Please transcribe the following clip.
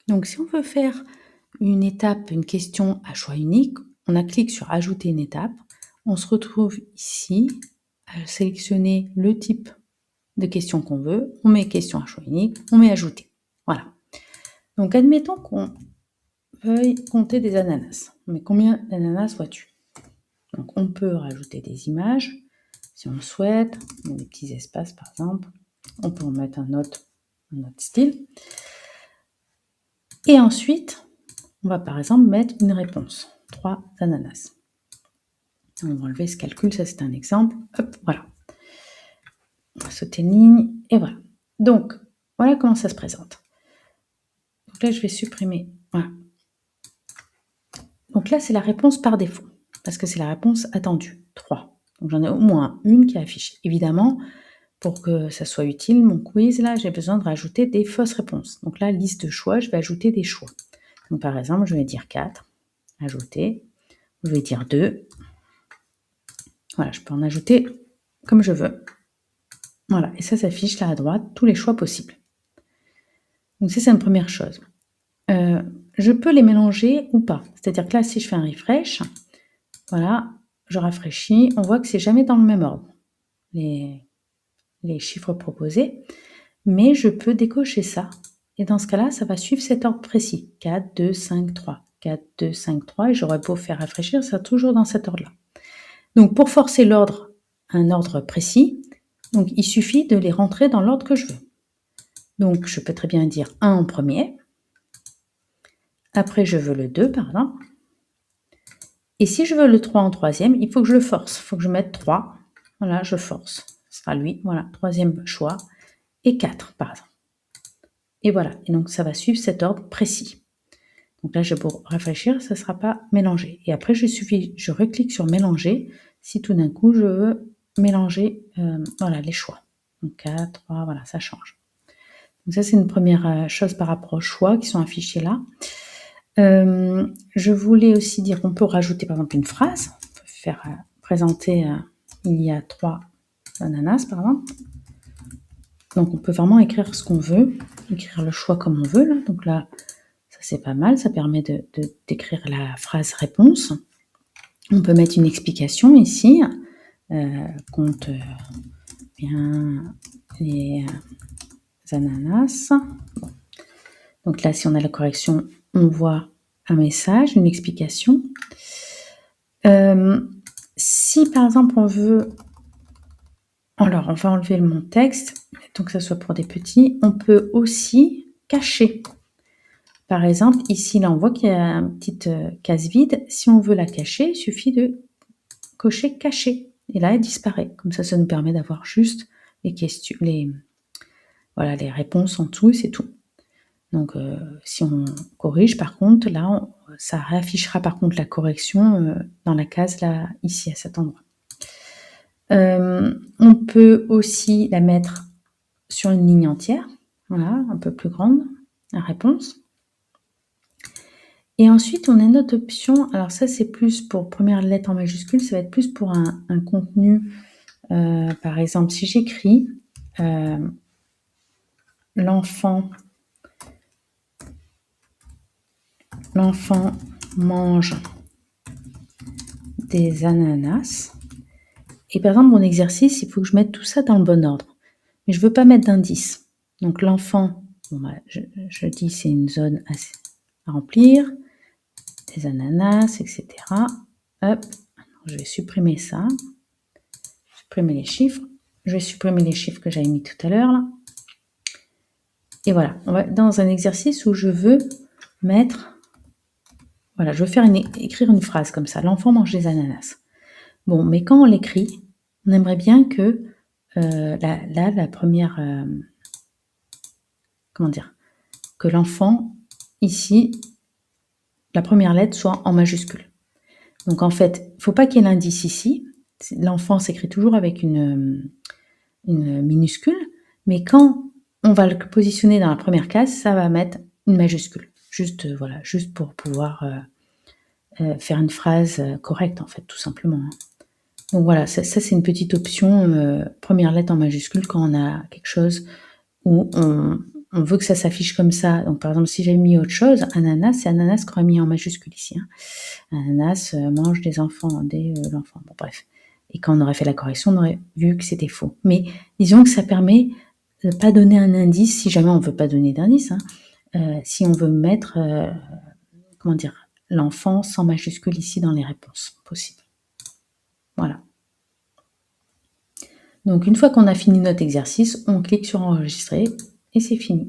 Donc si on veut faire une étape, une question à choix unique, on clique sur ajouter une étape. On se retrouve ici à sélectionner le type de question qu'on veut. On met question à choix unique, on met ajouter. Voilà. Donc admettons qu'on veuille compter des ananas. Mais combien d'ananas vois-tu? Donc on peut rajouter des images si on le souhaite. On met des petits espaces par exemple. On peut en mettre un autre style. Et ensuite, on va par exemple mettre une réponse. 3 ananas. On va enlever ce calcul, ça c'est un exemple. Hop, voilà. On va sauter une ligne et voilà. Donc, voilà comment ça se présente. Donc là, je vais supprimer. Voilà. Donc là, c'est la réponse par défaut, parce que c'est la réponse attendue, 3. Donc j'en ai au moins une qui est affichée. Évidemment, pour que ça soit utile, mon quiz, là, j'ai besoin de rajouter des fausses réponses. Donc là, liste de choix, je vais ajouter des choix. Donc par exemple, je vais dire 4, ajouter. Je vais dire 2. Voilà, je peux en ajouter comme je veux. Voilà, et ça s'affiche là à droite, tous les choix possibles. Donc ça, c'est une première chose. Je peux les mélanger ou pas. C'est-à-dire que là, si je fais un refresh, voilà, je rafraîchis, on voit que c'est jamais dans le même ordre, les chiffres proposés, mais je peux décocher ça. Et dans ce cas-là, ça va suivre cet ordre précis. 4, 2, 5, 3. 4, 2, 5, 3. Et j'aurais beau faire rafraîchir, ça sera toujours dans cet ordre-là. Donc, pour forcer l'ordre, un ordre précis, donc il suffit de les rentrer dans l'ordre que je veux. Donc, je peux très bien dire 1 en premier. Après, je veux le 2, par exemple. Et si je veux le 3 en troisième, il faut que je le force. Il faut que je mette 3. Voilà, je force. Ce sera lui. Voilà, troisième choix. Et 4, par exemple. Et voilà. Et donc, ça va suivre cet ordre précis. Donc là, pour réfléchir, ça ne sera pas mélangé. Et après, je reclique sur mélanger si tout d'un coup, je veux mélanger voilà, les choix. Donc 4, 3, voilà, ça change. Donc ça, c'est une première chose par rapport aux choix qui sont affichés là. Je voulais aussi dire qu'on peut rajouter par exemple une phrase. On peut faire présenter il y a 3 ananas par exemple. Donc on peut vraiment écrire ce qu'on veut, écrire le choix comme on veut. Là. Donc là, ça c'est pas mal, ça permet d'écrire la phrase réponse. On peut mettre une explication ici. Compte bien les ananas. Bon. Donc là, si on a la correction, on voit un message, une explication. Si par exemple on veut... Alors, on va enlever mon texte, donc que ça soit pour des petits. On peut aussi cacher. Par exemple, ici, là, on voit qu'il y a une petite case vide. Si on veut la cacher, il suffit de cocher cacher. Et là, elle disparaît. Comme ça nous permet d'avoir juste les questions, voilà, les réponses en dessous, c'est tout. Donc, si on corrige, par contre, là, ça réaffichera par contre la correction dans la case, là, ici, à cet endroit. On peut aussi la mettre sur une ligne entière, voilà, un peu plus grande, la réponse. Et ensuite, on a une autre option, alors ça c'est plus pour première lettre en majuscule, ça va être plus pour un contenu, par exemple, si j'écris l'enfant mange des ananas, et par exemple mon exercice, il faut que je mette tout ça dans le bon ordre, mais je ne veux pas mettre d'indice. Donc l'enfant, bon, bah, je dis c'est une zone à remplir, des ananas, etc. Hop, je vais supprimer ça, supprimer les chiffres. Je vais supprimer les chiffres que j'avais mis tout à l'heure. Et voilà, on va dans un exercice où je veux mettre... Voilà, je veux faire écrire une phrase comme ça. L'enfant mange des ananas. Bon, mais quand on l'écrit, on aimerait bien que la première... comment dire? Que l'enfant, ici, la première lettre soit en majuscule. Donc en fait, il ne faut pas qu'il y ait l'indice ici. L'enfant s'écrit toujours avec une minuscule, mais quand on va le positionner dans la première case, ça va mettre une majuscule. Juste, voilà, juste pour pouvoir faire une phrase correcte, en fait, tout simplement. Donc voilà, ça c'est une petite option, première lettre en majuscule, quand on a quelque chose où on on veut que ça s'affiche comme ça. Donc, par exemple, si j'avais mis autre chose, ananas, c'est ananas qu'on aurait mis en majuscule ici. Hein. Ananas mange des enfants, l'enfant. Bon, bref. Et quand on aurait fait la correction, on aurait vu que c'était faux. Mais disons que ça permet de ne pas donner un indice, si jamais on ne veut pas donner d'indice, hein, si on veut mettre, comment dire, l'enfant sans majuscule ici dans les réponses possibles. Voilà. Donc, une fois qu'on a fini notre exercice, on clique sur enregistrer et c'est fini.